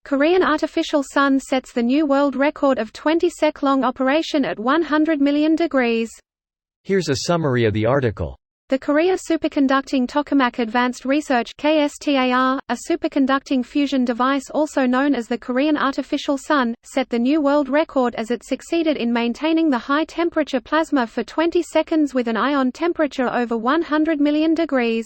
Korean artificial sun sets the new world record of 20-sec-long operation at 100 million degrees. Here's a summary of the article. The Korea Superconducting Tokamak Advanced Research (KSTAR), a superconducting fusion device also known as the Korean artificial sun, set the new world record as it succeeded in maintaining the high-temperature plasma for 20 seconds with an ion temperature over 100 million degrees.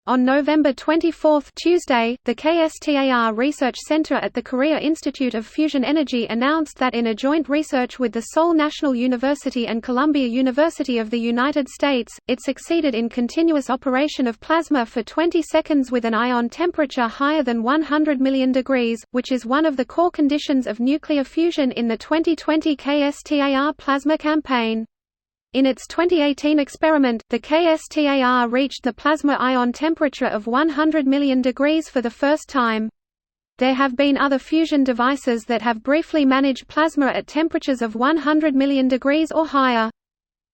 On November 24, Tuesday, the KSTAR Research Center at the Korea Institute of Fusion Energy announced that in a joint research with the Seoul National University and Columbia University of the United States, it succeeded in continuous operation of plasma for 20 seconds with an ion temperature higher than 100 million degrees, which is one of the core conditions of nuclear fusion in the 2020 KSTAR plasma campaign. In its 2018 experiment, the KSTAR reached the plasma ion temperature of 100 million degrees for the first time. There have been other fusion devices that have briefly managed plasma at temperatures of 100 million degrees or higher.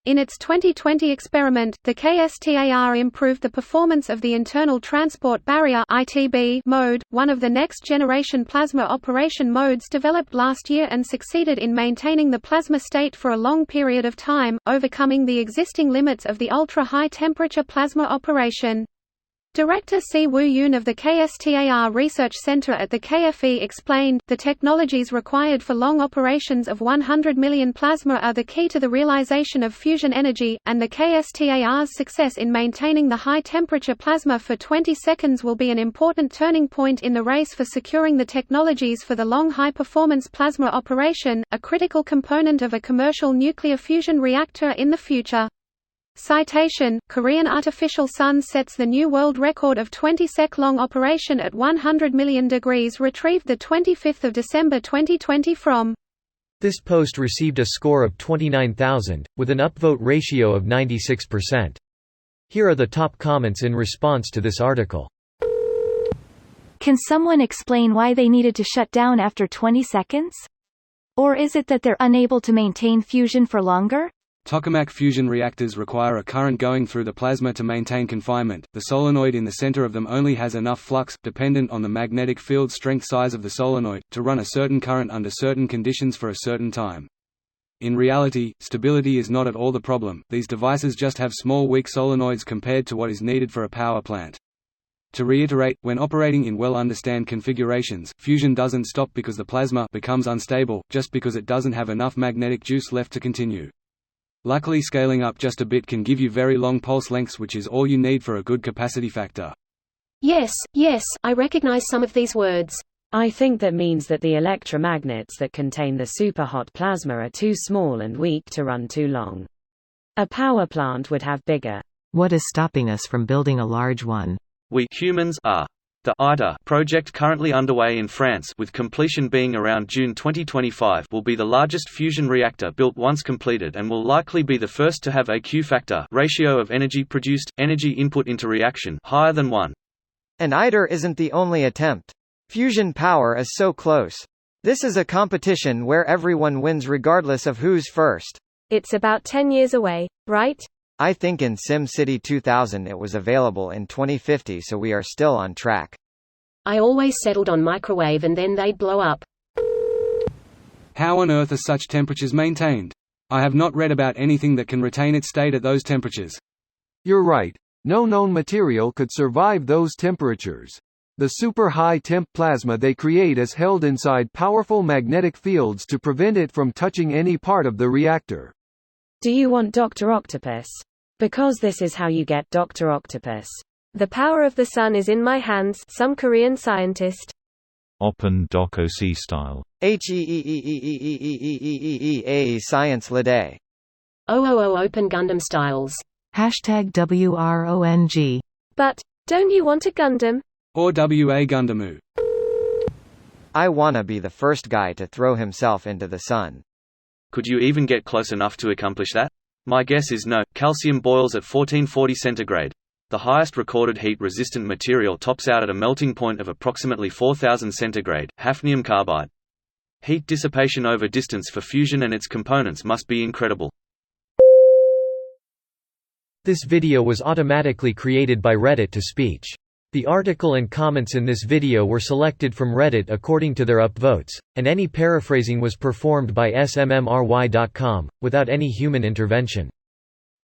In its 2020 experiment, the KSTAR improved the performance of the internal transport barrier (ITB) mode, one of the next-generation plasma operation modes developed last year, and succeeded in maintaining the plasma state for a long period of time, overcoming the existing limits of the ultra-high temperature plasma operation. Director Si Woo-yoon of the KSTAR Research Center at the KFE explained, "The technologies required for long operations of 100 million plasma are the key to the realization of fusion energy, and the KSTAR's success in maintaining the high-temperature plasma for 20 seconds will be an important turning point in the race for securing the technologies for the long high-performance plasma operation, a critical component of a commercial nuclear fusion reactor in the future." Citation: Korean artificial sun sets the new world record of 20-sec-long operation at 100 million degrees. Retrieved 25 December 2020 from. This post received a score of 29,000, with an upvote ratio of 96%. Here are the top comments in response to this article. Can someone explain why they needed to shut down after 20 seconds? Or is it that they're unable to maintain fusion for longer? Tokamak fusion reactors require a current going through the plasma to maintain confinement. The solenoid in the center of them only has enough flux, dependent on the magnetic field strength size of the solenoid, to run a certain current under certain conditions for a certain time. In reality, stability is not at all the problem. These devices just have small weak solenoids compared to what is needed for a power plant. To reiterate, when operating in well-understood configurations, fusion doesn't stop because the plasma becomes unstable, just because it doesn't have enough magnetic juice left to continue. Luckily, scaling up just a bit can give you very long pulse lengths, which is all you need for a good capacity factor. Yes, I recognize some of these words. I think that means that the electromagnets that contain the superhot plasma are too small and weak to run too long. A power plant would have bigger. What is stopping us from building a large one? We humans are. The ITER project currently underway in France, with completion being around June 2025, will be the largest fusion reactor built once completed and will likely be the first to have a Q factor, ratio of energy produced, energy input into reaction, higher than 1. And ITER isn't the only attempt. Fusion power is so close. This is a competition where everyone wins regardless of who's first. It's about 10 years away, right? I think in SimCity 2000 it was available in 2050, so we are still on track. I always settled on microwave and then they'd blow up. How on earth are such temperatures maintained? I have not read about anything that can retain its state at those temperatures. You're right. No known material could survive those temperatures. The super high temp plasma they create is held inside powerful magnetic fields to prevent it from touching any part of the reactor. Do you want Dr. Octopus? Because this is how you get Dr. Octopus. The power of the sun is in my hands, some Korean scientist. Open Doco C style. HEEEEEEEEEEEA Science Lede. Open Gundam styles. #WRONG. But, don't you want a Gundam? Or WA Gundamu. I wanna be the first guy to throw himself into the sun. Could you even get close enough to accomplish that? My guess is no. Calcium boils at 1440 centigrade. The highest recorded heat-resistant material tops out at a melting point of approximately 4000 centigrade, hafnium carbide. Heat dissipation over distance for fusion and its components must be incredible. This video was automatically created by Reddit to speech. The article and comments in this video were selected from Reddit according to their upvotes, and any paraphrasing was performed by smmry.com, without any human intervention.